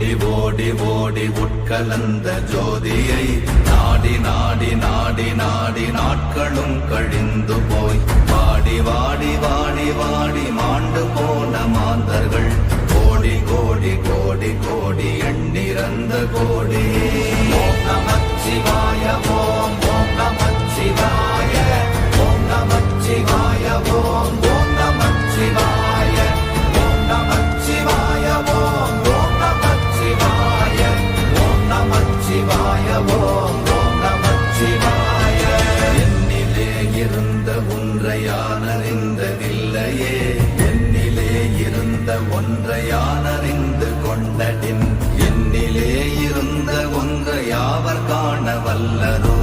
ஓடி ஓடி ஓடி உட்கலந்த ஜோதியை நாடி நாடி நாடி நாடி நாட்களும் கழிந்து போய் வாடி வாடி வாடி வாடி மாண்டு போன மாந்தர்கள் கோடி கோடி கோடி கோடி எண்ணிறந்த கோடி. ஓம் நமச்சிவாய ஓம் ஓம் நமச்சிவாய ஓம் நமச்சிவாய ஓம் ஓம் நமச்சிவாய ஓம் நமச்சிவாய ஓம் ஓம் நமச்சிவாய ஓம் நமச்சிவாய ஓம் ஓம் நமச்சிவாய. என்னிலே இருந்த ஒன்றை யானறிந்ததில்லையே, என்னிலே இருந்த ஒன்றை யானறிந்து கொண்டடின், என்னிலே இருந்த ஒன்றை யாவர் காண வல்லரோ,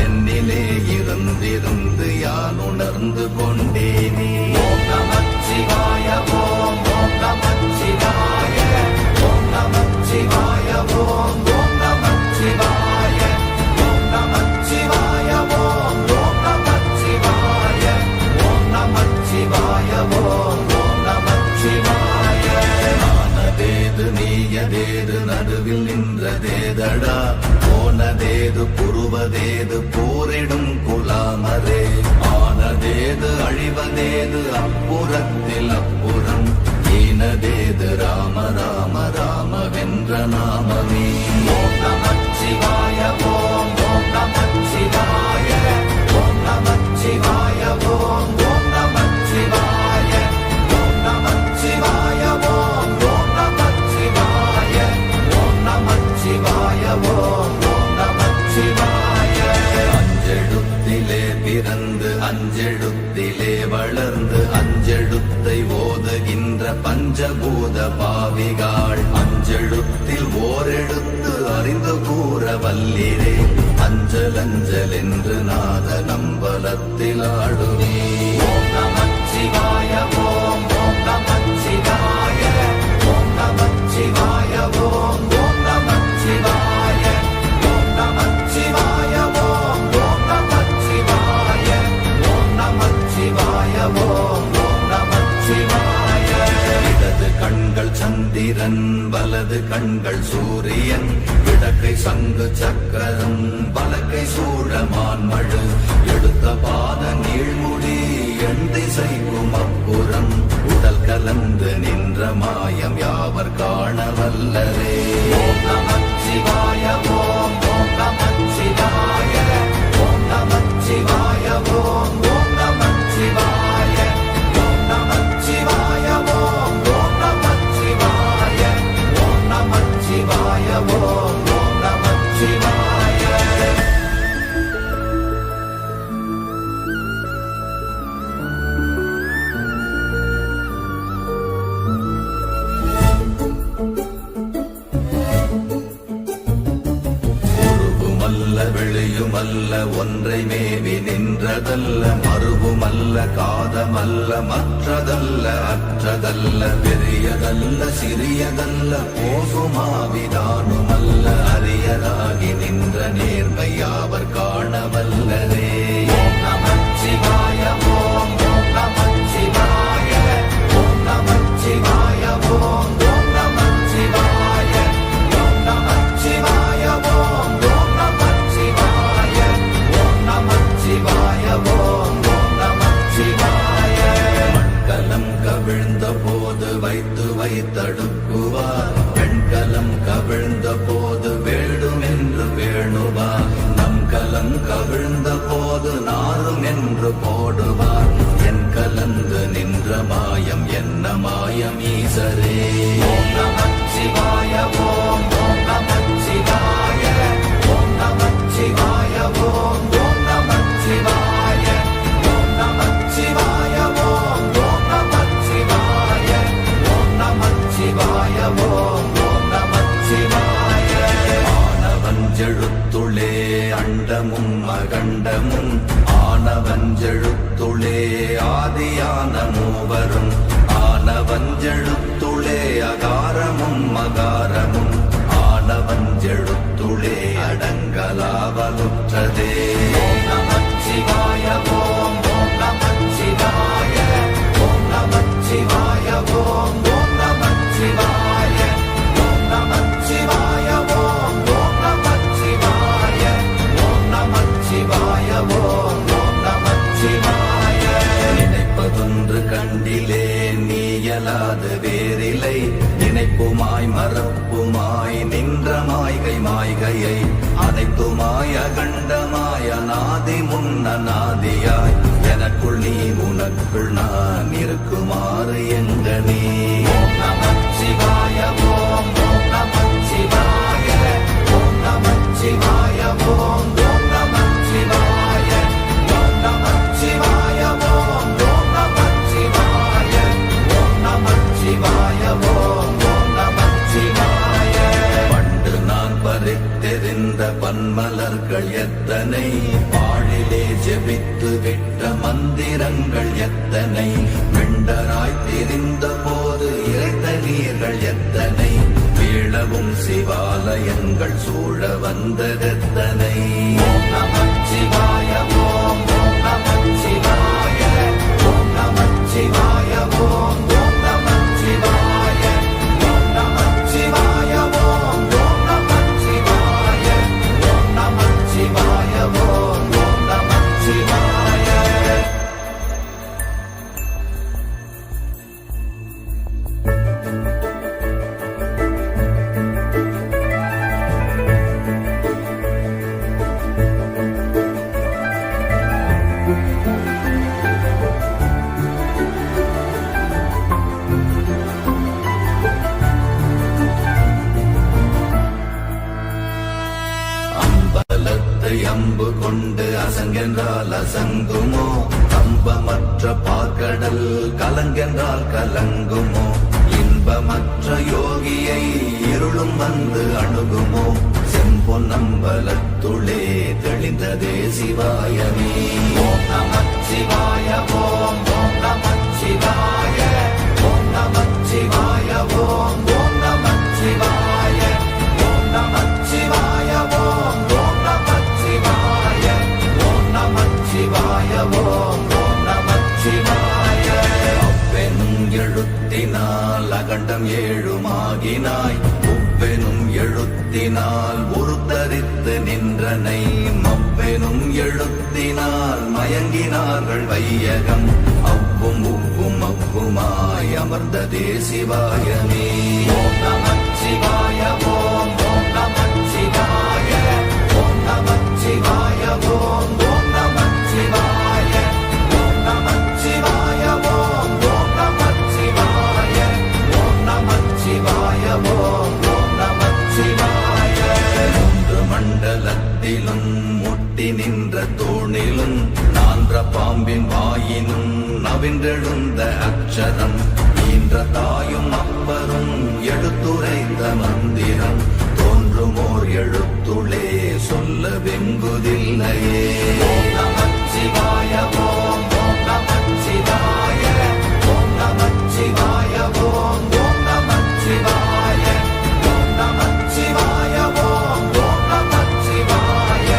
என்னிலே இருந்திருந்து யான் உணர்ந்து கொண்டேனே. ஓம் நமச்சிவாய ஓம் ஓம் நமச்சிவாய ஓம் நமச்சிவாய ஓம் ஓம் நமச்சிவாய ஓம் நமச்சிவாய ஓம் ஓம் நமச்சிவாய ஓம் நமச்சிவாய ஓம் ஓம் நமச்சிவாய. ஆனதேது நீயதேது நடுவில் நின்றதேதடா, போனதேது புருவதேது போரிடும் குலாமரே, ஆனதேது அழிவதேது அப்புறத்தில் அப்புறம், ஈனதேது ராம ராம ராம வென்ற நாமமே. ஓம் நமச்சிவாய ஓம் ஓம் நமச்சிவாய ஓம் நமச்சிவாய ஓம் ஓம் நமச்சிவாய ஓம் நமச்சிவாய ஓம் ஓம் நமச்சிவாய ஓம் நமச்சிவாய ஓம் ஓம் நமச்சிவாய. அஞ்செழுத்திலே பிறந்து அஞ்செழுத்திலே வளர்ந்து அஞ்செழுத்தை ஓதுகின்ற பஞ்சபூத பாவிகாள், அஞ்செழுத்தில் ஓரெழுத்து அறிந்து கூற வல்லிரே, அஞ்சல் அஞ்சல் என்று நாத நம்பலத்தில் ஆடுவே. ஓம் நமச்சிவாய ஓம் ஓம் நமச்சிவாய ஓம் நமச்சிவாய ஓம் ஓம் நமச்சிவாய ஓம் நமச்சிவாய ஓம் ஓம் நமச்சிவாய ஓம் நமச்சிவாய ஓம் ஓம் நமச்சிவாய. இடது கண்கள் சந்திரன் வலது கண்கள் சூரியன், இடக்கை சங்கு சக்கரம் வலக்கை சூழமான் மழு, எடுத்த பாத நீழ்முடி எண் திசைக்கும் அப்புறம், உடல் கலந்து நின்ற மாயம் யாவர் காண வல்லரே. ஓம் நமச்சிவாய ஓம் ஓம் நமச்சிவாய ஓம் நமச்சிவாய ஓம் ஓம் நமச்சிவாய ஓம் நமச்சிவாய ஓம் ஓம் நமச்சிவாய ஓம் நமச்சிவாய ஓம் ஓம் நமச்சிவாய. வெளியுமல்ல ஒன்றை மேவி நின்றதல்ல, மறுவுமல்ல காதமல்ல மற்றதல்ல அற்றதல்ல, பெரியதல்ல சிறியதல்ல போகுமாவிதானுமல்ல, அரியராகி நின்ற நேர்மை யாவர் காண வல்லரே. ஓம் நமச்சிவாய ஓம் ஓம் நமச்சிவாய ஓம் நமச்சிவாய ஓம் ஓம் நமச்சிவாய ஓம் நமச்சிவாய ஓம் ஓம் நமச்சிவாய ஓம் நமச்சிவாய ஓம் ஓம் நமச்சிவாய. மண்கலம் கவிழ்ந்த போது வைத்து வைத்தடுக்குவார், பெண்கலம் கவிழ்ந்த போது வேடும் என்று வேணுவார், நம் கலம் கவிழ்ந்த போது நாரும் என்று போடுவார், என் கலந்து நின்ற மாயம் என்ன மாயம் ஈசரே. ஓம் நமச்சிவாய ஓம் ஓம் நமச்சிவாய ஓம் நமச்சிவாய ஓம் ஓம் நமச்சிவாய ஓம் நமச்சிவாய ஓம் ஓம் நமச்சிவாய ஓம் நமச்சிவாய ஓம் ஓம் நமச்சிவாய. ஆனவஞ்செழுத்துளே அண்டமும் அகண்டமும், ஆனவஞ்செழுத்துளே ஆதியான மூவரும், ஆனவஞ்செழுத்துளே அகாரமும் மகாரமும், ஆனவஞ்செழுத்துளே அடங்கலாவலுற்றதே. ஓம் நமச்சிவாய ஓம் ஓம் நமச்சிவாய ஓம் நமச்சிவாய ஓம் ஓம் நமச்சிவாய ஓம் நமச்சிவாய முன்னநாதியாய் எனக்குள் நீ உனக்குள் நான் இருக்குமாறு எங்கனே. ஓம் நமச்சிவாய ஓம் ஓம் நமச்சிவாய ஓம் நமச்சிவாய ஓம் ஓம் நமச்சிவாய ஓம் நமச்சிவாய ஓம் ஓம் நமச்சிவாய ஓம் நமச்சிவாய ஓம் ஓம் நமச்சிவாய. பண்டு நான் பறித்தெறிந்த பன்மலர்கள் எத்தனை, பாழிலே ஜெபித்து விட்ட மந்திரங்கள் எத்தனை, மெண்டராய் திரிந்த போது இறைத்த நீர்கள் எத்தனை, வீழவும் சிவாலயங்கள் சூழ வந்ததெத்தனை. ஓம் நமச்சிவாய ஓம் ஓம் நமச்சிவாய ஓம் நமச்சிவாய ஓம் ஓம் நமச்சிவாய ஓம் நமச்சிவாய ஓம் ஓம் நமச்சிவாய ஓம் நமச்சிவாய ஓம் ஓம் நமச்சிவாய. அம்பலத்தை அம்பு கொண்டு அசங்கென்றால் அசங்குமோ, கம்பமற்ற பாற்கடல் கலங்கென்றால் கலங்குமோ, இன்பமற்ற யோகியை இருளும் வந்து அணுகுமோ, செம்பொன்னம்பலத்துளே தெளிந்ததே சிவாயமே. ஓம் நமச்சிவாய ஓம் ஓம் நமச்சிவாய ஓம் நமச்சிவாய ஓம் ஓம் நமச்சிவாய ஓம் நமச்சிவாய ஓம் ஓம் நமச்சிவாய ஓம் நமச்சிவாய ஓம் ஓம் நமச்சிவாய. அவ்வெனும் எழுத்தினால் அகண்டம் ஏழுமாகினாய், உவ்வெனும் எழுத்தினால் உருத்தரித்து நின்றனை, மவ்வெனும் எழுத்தினால் மயங்கினார்கள் வையகம், அவ்வும் உவ்வும் அவ்வுமாய் அமர்ந்ததே சிவாயமே. ஓம் நமச்சிவாய ஓம் ஓம் நமச்சிவாய ஓம் நமச்சிவாய ஓம் ஓம் நமச்சிவாய ஓம் நமச்சிவாய ஓம் ஓம் நமச்சிவாய ஓம் நமச்சிவாய ஓம் ஓம் நமச்சிவாய. மூன்று மண்டலத்திலும் முட்டி நின்ற தூணிலும் நான்ற பாம்பின் வாயினும் நவின்றெழுந்த அக்ஷரம், ஈன்ற தாயும் அப்பரும் எடுத்துரைத்த மந்திரம், தோன்றுமோர் எழுத்துளே சொல்ல வெங்குதில்லையே. ஓம் நமச்சிவாய ஓம் ஓம் நமச்சிவாய ஓம் நமச்சிவாய ஓம் ஓம் நமச்சிவாய ஓம் நமச்சிவாய ஓம் ஓம் நமச்சிவாய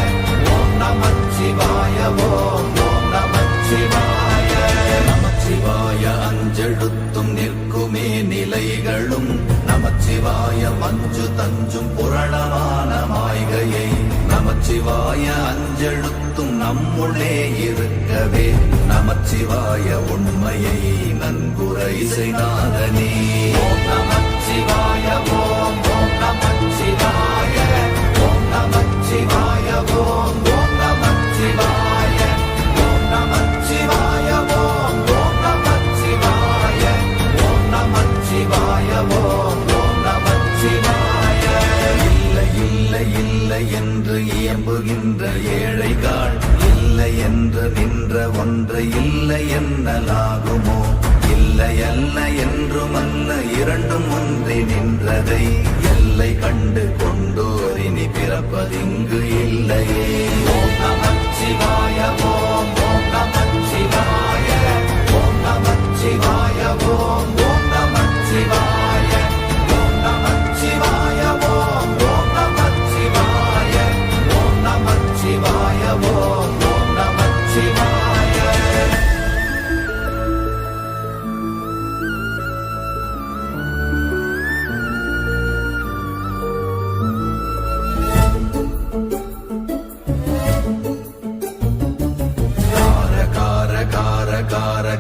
ஓம் நமச்சிவாய ஓம் ஓம் நமச்சிவாய. நமச்சிவாய அஞ்செழுத்தும் நிற்குமே நிலைகளும், நமச்சிவாய மஞ்சு தஞ்சும் புரணமான மாய்கையை, நமச்சிவாய அஞ்செழுத்தும் நம்முள்ளே இருக்கவே, நமச்சிவாய உண்மையை நன்குரை செய்நாதனே. ஓம் நமச்சிவாய ஓம் ஓம் நமச்சிவாய ஓம் நமச்சிவாய ஓம் ஓம் நமச்சிவாய ஓம் நமச்சிவாய ஓம் ஓம் நமச்சிவாய ஓம் நமச்சிவாய ஓம் ஓம் நமச்சிவாய. இல்லை இல்லை இல்லை என்று இயம்புகின்ற ஏழைகள், இல்லை என்று நின்ற ஒன்று இல்லை என்னலாகுமோ, இல்லை அல்ல என்றுமல்ல இரண்டும் ஒன்றி நின்றதை, எல்லை கண்டு கொண்டோர் இனி பிறப்பதிங்கு இல்லையே. ஓம் நமச்சிவாய ஓம் ஓம் நமச்சிவாய ஓம் நமச்சிவாய ஓம் ஓம் நமச்சிவாய ஓம் நமச்சிவாய ஓம் ஓம் நமச்சிவாய ஓம் நமச்சிவாய ஓம் ஓம் நமச்சிவாய.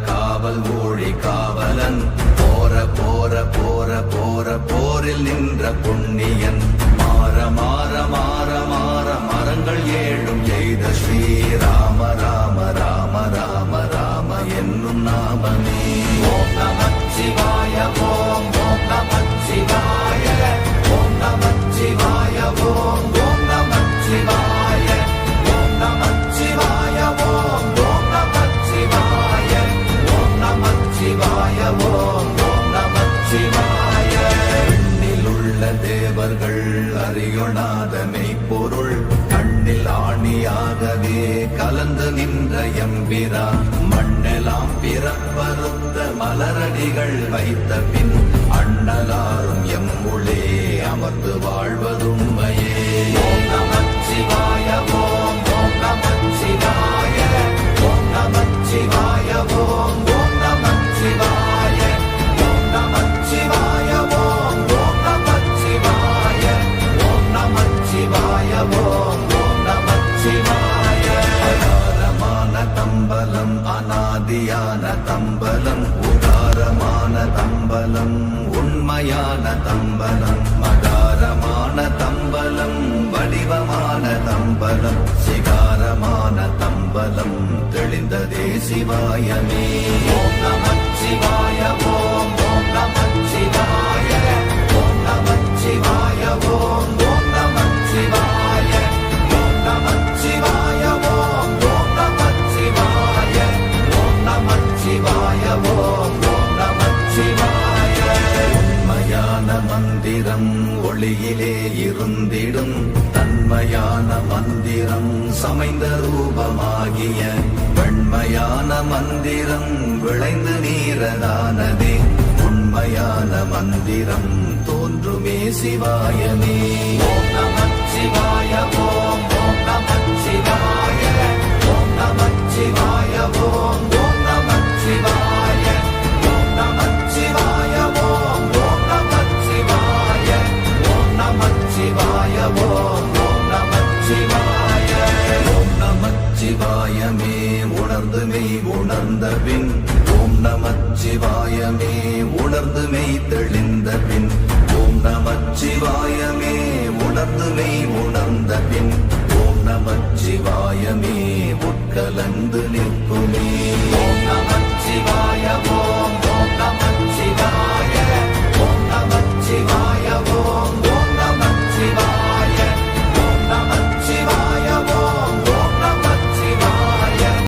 காவல் ஊழி காவலன், போற போற போற போற போரில் நின்ற புண்ணியன், மாற மாற மாற மாற மரங்கள் ஏழும் எய்த ஸ்ரீராம நின்ற எம்பிரா மண்ணெல்லாம் பிறப்பறுத்த மலரடிகள் வைத்த பின் அண்ணலாரும் எம்முளே அமர்ந்து வாழ்வதுண்மையே. ஓம் நமச்சிவாய ஓம் ஓம் நமச்சிவாய ஓம் நமச்சிவாய ஓம் ஓம் நமச்சிவாய ஓம் நமச்சிவாய ஓம் ஓம் நமச்சிவாய ஓம் நமச்சிவாய ஓம் ஓம் நமச்சிவாய. அகாரமான தம்பலம் அநாதியான தம்பலம் உதாரமான தம்பலம் உண்மையான தம்பலம் மகாரமான தம்பலம் வடிவமான தம்பலம் சிகாரமான தம்பலம் தெளிந்ததே சிவாயமே. ஓம் நமச்சிவாய ஓம் ஓம் நமச்சிவாய ஓம் நமச்சிவாய ஓம் ஓம் நமச்சிவாய ஓம் நமச்சிவாய ஓம் ஓம் நமச்சிவாய ஓம் நமச்சிவாய ஓம் ஓம் நமச்சிவாய. உண்மையான மந்திரம் ஒளியிலே இருந்திடும் தன்மையான மந்திரம் சமைந்த ரூபமாகிய வெண்மையான மந்திரம் விளைந்து நீரதானதே உண்மையான மந்திரம் தோன்றுமே சிவாயமே. ஓம் நமச்சிவாய ஓம் ஓம் நமச்சிவாய ஓம் நமச்சிவாய ஓம் ஓம் நமச்சிவாய ஓம் நமச்சிவாய ஓம் ஓம் நமச்சிவாய ஓம் நமச்சிவாய ஓம் ஓம் நமச்சிவாய. ஓம் நமச்சிவாயமே உணர்ந்து மெய் உணர்ந்த பின் ஓம் நமச்சிவாயமே உணர்ந்து மெய் தெளிந்த பின் ஓம் நமச்சிவாயமே உணர்ந்து மெய் உணர்ந்த பின் ஓம் நமச்சிவாயமே உட்கலந்து நிற்குமே. ஓம் நமச்சிவாய